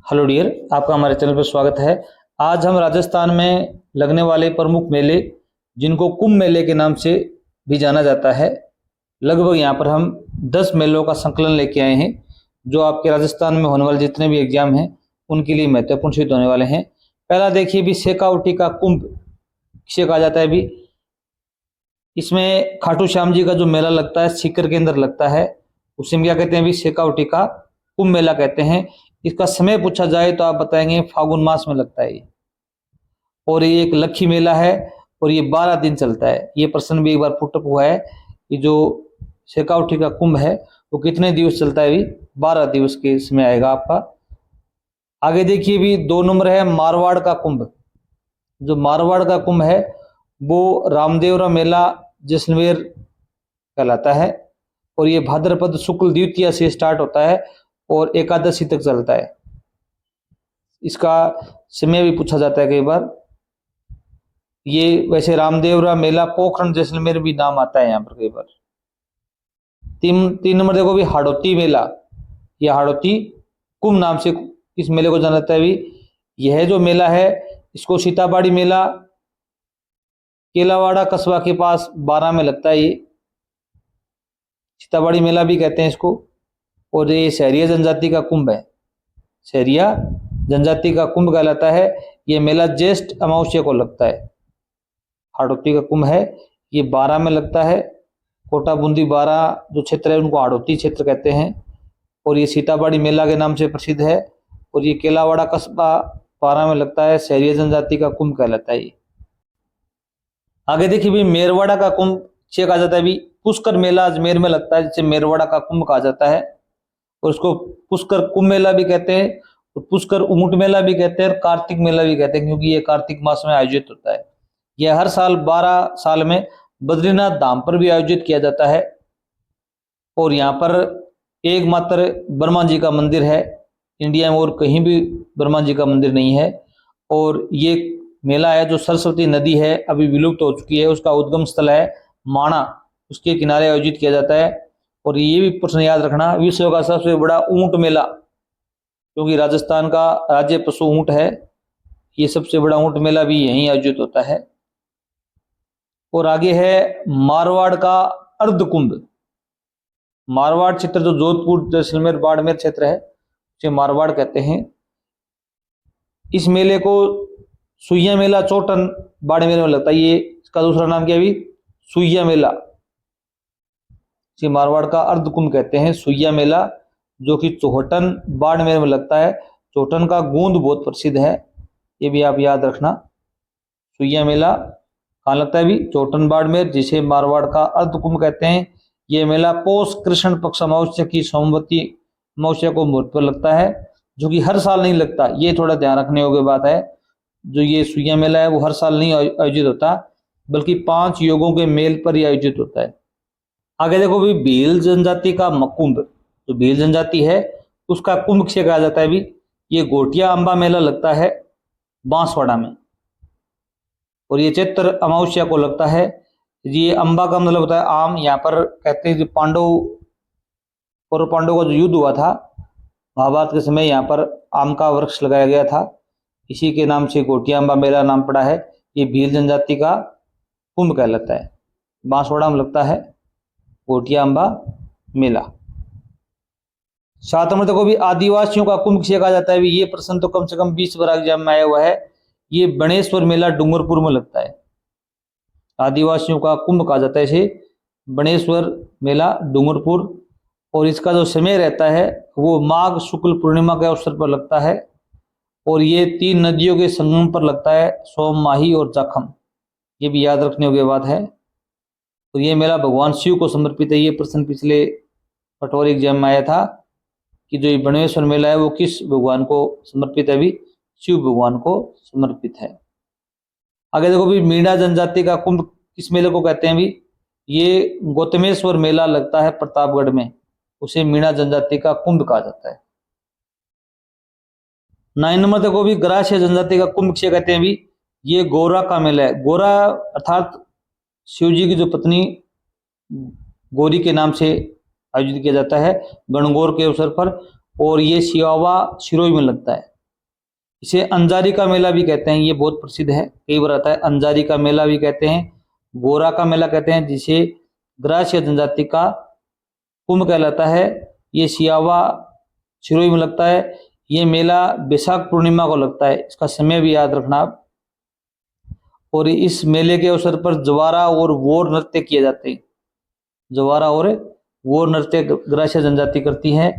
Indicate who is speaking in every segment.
Speaker 1: Hello dear, आपका हमारे channel पर स्वागत है। आज हम राजस्थान में लगने वाले प्रमुख मेले, जिनको कुंभ मेले के नाम से भी जाना जाता है, लगभग यहाँ पर हम 10 मेलों का संकलन लेके आए हैं, जो आपके राजस्थान में होने वाले जितने भी एग्जाम हैं उनके लिए महत्वपूर्ण सिद्ध होने वाले हैं। पहला देखिए भी शेखावटी का कुंभ किसे कहा जाता है। भी इसमें खाटू श्याम जी का जो मेला लगता है सीकर के अंदर लगता है, उसे हम क्या कहते हैं भी शेखावटी का कुंभ मेला कहते हैं। इसका समय पूछा जाए तो आप बताएंगे फागुन मास में लगता है ये, और ये एक लक्खी मेला है और ये 12 दिन चलता है। ये प्रश्न भी एक बार पुटअप हुआ है कि जो शेखावटी का कुंभ है वो कितने दिवस चलता है। भी 12 दिवस के इसमें आएगा आपका। आगे देखिए भी 2 नंबर है मारवाड़ का कुंभ। जो मारवाड़ का कुंभ है वो रामदेवरा मेला जैसलमेर कहलाता है, और ये भाद्रपद शुक्ल द्वितीया से स्टार्ट होता है और एकादशी तक चलता है। इसका समय भी पूछा जाता है कई बार। ये वैसे रामदेवरा मेला पोखरण जैसलमेर भी नाम आता है यहाँ पर कई बार। 3 नंबर देखो भी हाड़ौती मेला, या हाड़ौती कुंभ नाम से इस मेले को जाना जाता है। भी यह जो मेला है इसको सीताबाड़ी मेला केलावाड़ा कस्बा के पास 12 में लगता है। ये सीताबाड़ी मेला भी कहते हैं इसको, और ये सहरिया जनजाति का कुंभ है। सहरिया जनजाति का कुंभ कहलाता है। ये मेला ज्येष्ठ अमावस्या को लगता है। हाड़ौती का कुंभ है, ये 12 में लगता है। कोटा बूंदी 12 जो क्षेत्र है उनको हाड़ौती क्षेत्र कहते हैं, और ये सीताबाड़ी मेला के नाम से प्रसिद्ध है। और ये केलावाड़ा कस्बा 12 में लगता है। सहरिया जनजाति का कुंभ कहलाता है। आगे देखिए भी मेरवाड़ा का कुंभ से कहा जाता है। भी पुष्कर मेला अजमेर में लगता है, जिसे मेरवाड़ा का कुंभ कहा जाता है, और उसको पुष्कर कुंभ मेला भी कहते हैं, और पुष्कर ऊंट मेला भी कहते हैं, और कार्तिक मेला भी कहते हैं, क्योंकि ये कार्तिक मास में आयोजित होता है। यह हर साल 12 साल में बद्रीनाथ धाम पर भी आयोजित किया जाता है। और यहाँ पर एकमात्र ब्रह्मा जी का मंदिर है इंडिया में, और कहीं भी ब्रह्मा जी का मंदिर नहीं है। और ये मेला है जो सरस्वती नदी है, अभी विलुप्त हो चुकी है, उसका उद्गम स्थल है माणा, उसके किनारे आयोजित किया जाता है। और ये भी प्रश्न याद रखना, विश्व का सबसे बड़ा ऊंट मेला, क्योंकि राजस्थान का राज्य पशु ऊंट है, ये सबसे बड़ा ऊंट मेला भी यहीं आयोजित होता है। और आगे है मारवाड़ का अर्ध कुंभ। मारवाड़ क्षेत्र जो जोधपुर जैसलमेर बाड़मेर क्षेत्र है उसे मारवाड़ कहते हैं। इस मेले को सुइया मेला चौटन बाड़मेर में लगता है। ये इसका दूसरा नाम क्या है भी सुइया मेला, मारवाड़ का अर्ध कुंभ कहते हैं। सुइया मेला जो कि चौहटन बाड़मेर में लगता है। चौहटन का गूंद बहुत प्रसिद्ध है, ये भी आप याद रखना। सुइया मेला कहाँ लगता है भी चौहटन बाड़मेर, जिसे मारवाड़ का अर्ध कुंभ कहते हैं। ये मेला पौष कृष्ण पक्ष अमावस्या की सोमवती अमावस्या को मुहूर्त पर लगता है, जो कि हर साल नहीं लगता। ये थोड़ा ध्यान रखने योग्य बात है। जो ये सुइया मेला है वो हर साल नहीं आयोजित होता, बल्कि 5 योगों के मेल पर ही आयोजित होता है। आगे देखो भी भील जनजाति का कुंभ। जो भील जनजाति है उसका कुंभ से कहा जाता है। भी ये घोटिया अंबा मेला लगता है बांसवाड़ा में, और ये चैत्र अमावस्या को लगता है। ये अंबा का मतलब होता है आम। यहाँ पर कहते हैं कि पांडव और पांडवों का जो युद्ध हुआ था महाभारत के समय, यहाँ पर आम का वृक्ष लगाया गया था, इसी के नाम से घोटिया अंबा मेला नाम पड़ा है। ये भील जनजाति का कुंभ कहलाता है, बांसवाड़ा में लगता है घोटिया अंबा मेला। 7 नंबर देखो भी आदिवासियों का कुंभ किसे कहा जाता है। भी ये प्रश्न तो कम से कम 20 बार एग्जाम में आया हुआ है। ये बनेश्वर मेला डूंगरपुर में लगता है। आदिवासियों का कुंभ कहा जाता है इसे बनेश्वर मेला डूंगरपुर, और इसका जो समय रहता है वो माघ शुक्ल पूर्णिमा के अवसर पर लगता है। और ये 3 नदियों के संगम पर लगता है, सोम, माही और जाखम, ये भी याद रखने योग्य बात है। तो ये मेला भगवान शिव को समर्पित है। ये प्रश्न पिछले पटवारी एग्जाम में आया था कि जो ये बनेश्वर मेला है वो किस भगवान को समर्पित है। भी शिव भगवान को समर्पित है। आगे देखो भी मीणा जनजाति का कुंभ किस मेले को कहते हैं। भी ये गौतमेश्वर मेला लगता है प्रतापगढ़ में, उसे मीणा जनजाति का कुंभ कहा जाता है। 9 नंबर देखो भी गरासिया जनजाति का कुंभ किसे कहते हैं। भी ये गोरा का मेला है। गोरा अर्थात शिव जी की जो पत्नी गौरी के नाम से आयोजित किया जाता है गणगौर के अवसर पर, और ये सियावा सिरोही में लगता है। इसे अंजारी का मेला भी कहते हैं, ये बहुत प्रसिद्ध है, कई बार आता है। अंजारी का मेला भी कहते हैं, गोरा का मेला कहते हैं, जिसे ग्रास्य जनजाति का कुंभ कहलाता है। ये सियावा सिरोही में लगता है। ये मेला बैसाख पूर्णिमा को लगता है, इसका समय भी याद रखना आप। और इस मेले के अवसर पर जवारा और वोर नृत्य किए जाते हैं। जवारा और वोर नृत्य ग्रास्य जनजाति करती है।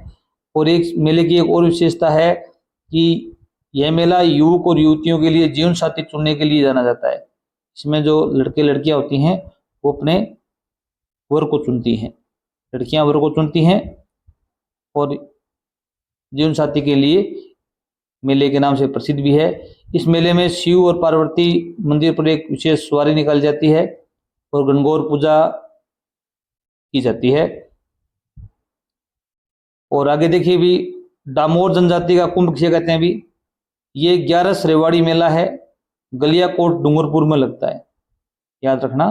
Speaker 1: और एक मेले की एक और विशेषता है कि यह मेला युवक और युवतियों के लिए जीवन साथी चुनने के लिए जाना जाता है। इसमें जो लड़के लड़कियां होती हैं वो अपने वर को चुनती हैं, लड़कियां वर को चुनती हैं और जीवन साथी के लिए मेले के नाम से प्रसिद्ध भी है। इस मेले में शिव और पार्वती मंदिर पर एक विशेष सवारी निकाली जाती है और गणगौर पूजा की जाती है। और आगे देखिए भी, डामोर जनजाति का कुंभ किसे कहते हैं भी, ये 11 रेवाड़ी मेला है, गलियाकोट डूंगरपुर में लगता है, याद रखना।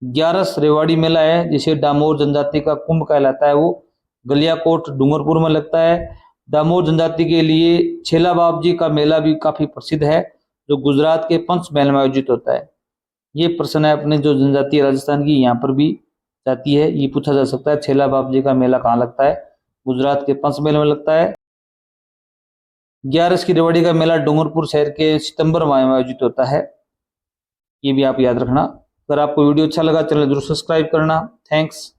Speaker 1: 11 रेवाड़ी मेला है जिसे डामोर जनजाति का कुंभ कहलाता है, वो गलियाकोट डूंगरपुर में लगता है। डामोर जनजाति के लिए छेला बाप जी का मेला भी काफी प्रसिद्ध है, जो गुजरात के पंचमहल में आयोजित होता है। ये प्रश्न है अपने जो जनजाति राजस्थान की यहाँ पर भी जाती है, ये पूछा जा सकता है, छेला बाप जी का मेला कहाँ लगता है, गुजरात के पंचमहल में लगता है। 11 की रेवाड़ी का मेला डूंगरपुर शहर के सितंबर माह में आयोजित होता है, ये भी आप याद रखना। अगर आपको वीडियो अच्छा लगा चैनल जरूर सब्सक्राइब करना। थैंक्स।